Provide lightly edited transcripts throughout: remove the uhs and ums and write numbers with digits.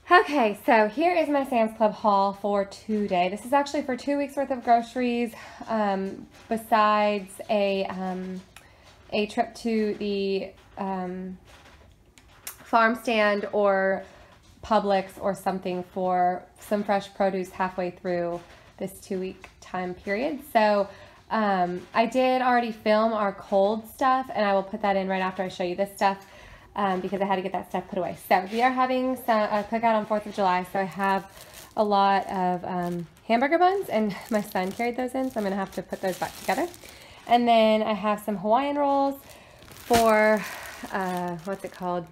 Okay, so here is my Sam's Club haul for today. This is actually for 2 weeks worth of groceries, besides a trip to the farm stand or Publix or something for some fresh produce halfway through this 2-week time period. So I did already film our cold stuff, and I will put that in right after I show you this stuff. Because I had to get that stuff put away. So we are having a cookout on 4th of July. So I have a lot of hamburger buns, and my son carried those in, so I'm gonna have to put those back together. And then I have some Hawaiian rolls for, what's it called?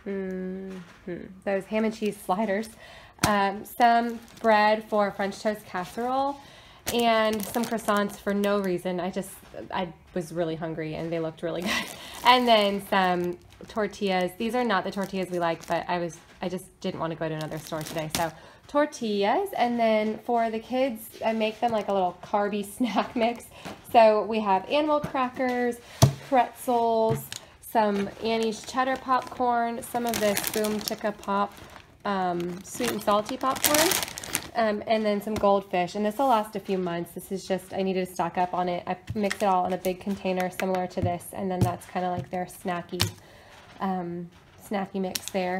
Those ham and cheese sliders. Some bread for French toast casserole, and some croissants for no reason. I was really hungry and they looked really good. And then some tortillas. These are not the tortillas we like, but I just didn't want to go to another store today. So tortillas, and then for the kids, I make them like a little carby snack mix. So we have animal crackers, pretzels, some Annie's cheddar popcorn, some of this Boom Chicka Pop sweet and salty popcorn, and then some goldfish. And this will last a few months. This is just, I needed to stock up on it. I mix it all in a big container similar to this, and then that's kind of like their snacky mix there.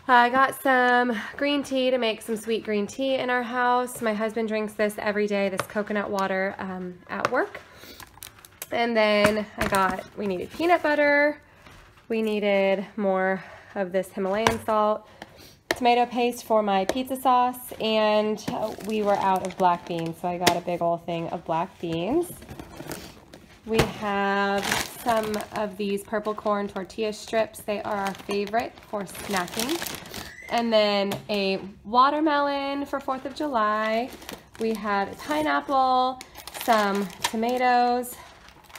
I got some green tea to make some sweet green tea in our house. My husband drinks this every day, this coconut water at work. And then we needed peanut butter. We needed more of this Himalayan salt, tomato paste for my pizza sauce, and we were out of black beans, so I got a big old thing of black beans. We have some of these purple corn tortilla strips. They are our favorite for snacking. And then a watermelon for 4th of July. We have a pineapple, some tomatoes,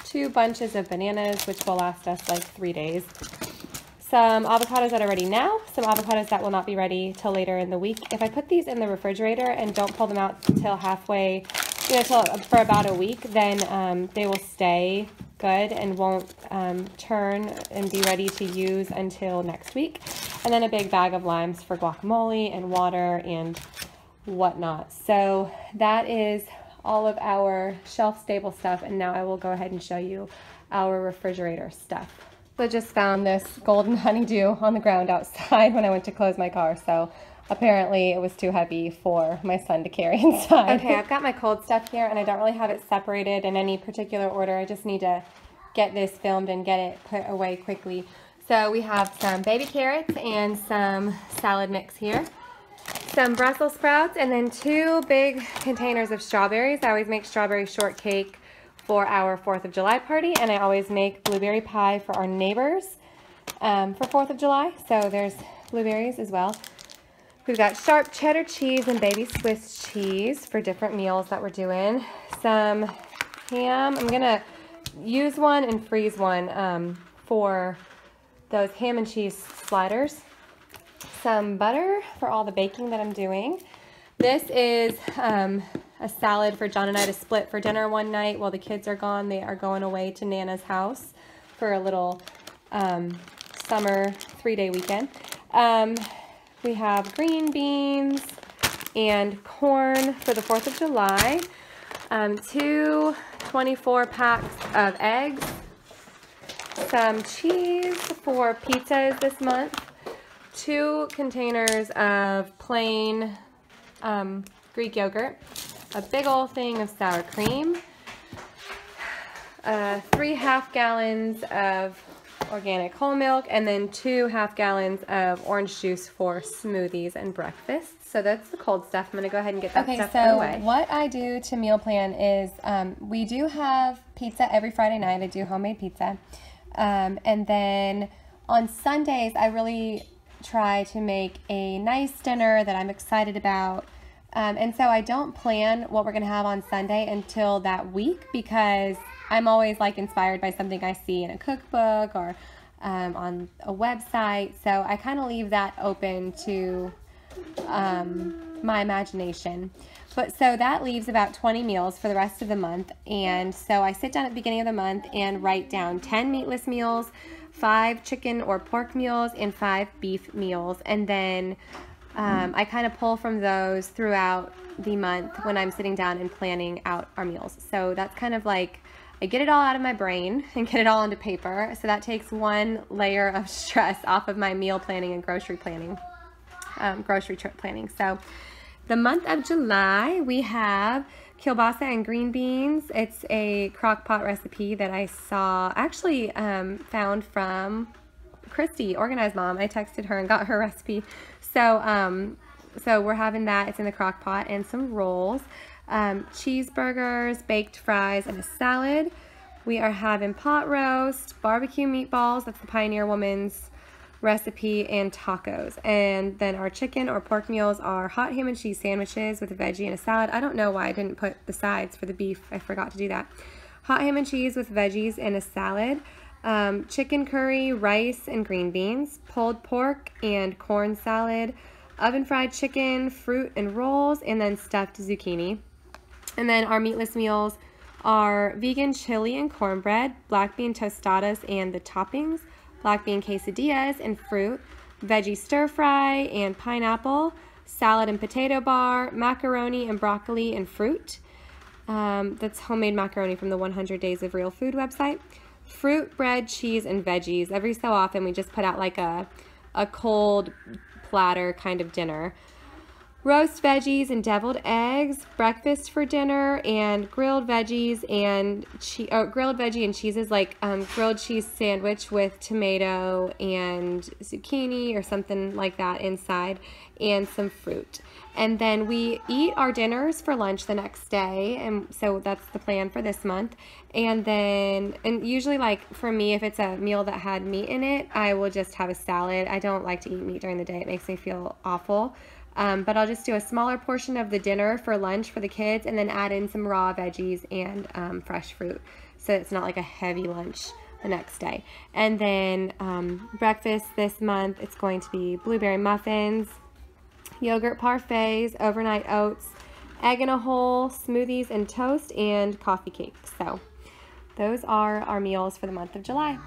2 bunches of bananas, which will last us like 3 days. Some avocados that are ready now, some avocados that will not be ready till later in the week. If I put these in the refrigerator and don't pull them out till halfway, for about a week, then they will stay good and won't turn and be ready to use until next week. And then a big bag of limes for guacamole and water and whatnot. So that is all of our shelf-stable stuff, and now I will go ahead and show you our refrigerator stuff. I just found this golden honeydew on the ground outside when I went to close my car, so apparently it was too heavy for my son to carry inside. Okay, I've got my cold stuff here, and I don't really have it separated in any particular order. I just need to get this filmed and get it put away quickly. So we have some baby carrots and some salad mix here, some Brussels sprouts, and then 2 big containers of strawberries. I always make strawberry shortcake for our 4th of July party, and I always make blueberry pie for our neighbors for 4th of July. So there's blueberries as well. We've got sharp cheddar cheese and baby Swiss cheese for different meals that we're doing. Some ham. I'm gonna use one and freeze one for those ham and cheese sliders. Some butter for all the baking that I'm doing. This is a salad for John and I to split for dinner one night while the kids are gone. They are going away to Nana's house for a little summer 3-day weekend. We have green beans and corn for the 4th of July. 2 24 packs of eggs. Some cheese for pizzas this month. 2 containers of plain Greek yogurt. A big old thing of sour cream, 3 half-gallons of organic whole milk, and then 2 half-gallons of orange juice for smoothies and breakfast. So that's the cold stuff. I'm going to go ahead and get that stuff put away. Okay, so what I do to meal plan is we do have pizza every Friday night. I do homemade pizza. And then on Sundays, I really try to make a nice dinner that I'm excited about. And so I don't plan what we're going to have on Sunday until that week, because I'm always like inspired by something I see in a cookbook or on a website. So I kind of leave that open to my imagination. But so that leaves about 20 meals for the rest of the month. And so I sit down at the beginning of the month and write down 10 meatless meals, 5 chicken or pork meals and 5 beef meals. And then I kind of pull from those throughout the month when I'm sitting down and planning out our meals. So that's kind of like, I get it all out of my brain and get it all onto paper. So that takes one layer of stress off of my meal planning and grocery planning, grocery trip planning. So the month of July, we have kielbasa and green beans. It's a crock pot recipe that I saw, actually found from Christy, Organized Mom. I texted her and got her recipe. So, so we're having that. It's in the crock pot, and some rolls, cheeseburgers, baked fries, and a salad. We are having pot roast, barbecue meatballs. That's the Pioneer Woman's recipe, and tacos. And then our chicken or pork meals are hot ham and cheese sandwiches with a veggie and a salad. I don't know why I didn't put the sides for the beef. I forgot to do that. Hot ham and cheese with veggies and a salad. Chicken curry, rice, and green beans. Pulled pork and corn salad. Oven fried chicken, fruit and rolls, and then stuffed zucchini. And then our meatless meals are vegan chili and cornbread, black bean tostadas and the toppings, black bean quesadillas and fruit, veggie stir fry and pineapple, salad and potato bar, macaroni and broccoli and fruit. That's homemade macaroni from the 100 Days of Real Food website. Fruit, bread, cheese, and veggies. Every so often we just put out like a cold platter kind of dinner. Roast veggies and deviled eggs, breakfast for dinner, and grilled veggies and grilled veggie and cheeses, like grilled cheese sandwich with tomato and zucchini or something like that inside, and some fruit. And then we eat our dinners for lunch the next day, and so that's the plan for this month. And then, and usually, like for me, if it's a meal that had meat in it, I will just have a salad. I don't like to eat meat during the day. It makes me feel awful. But I'll just do a smaller portion of the dinner for lunch for the kids, and then add in some raw veggies and fresh fruit, so it's not like a heavy lunch the next day. And then breakfast this month, it's going to be blueberry muffins, yogurt parfaits, overnight oats, egg in a hole, smoothies and toast, and coffee cakes. So those are our meals for the month of July.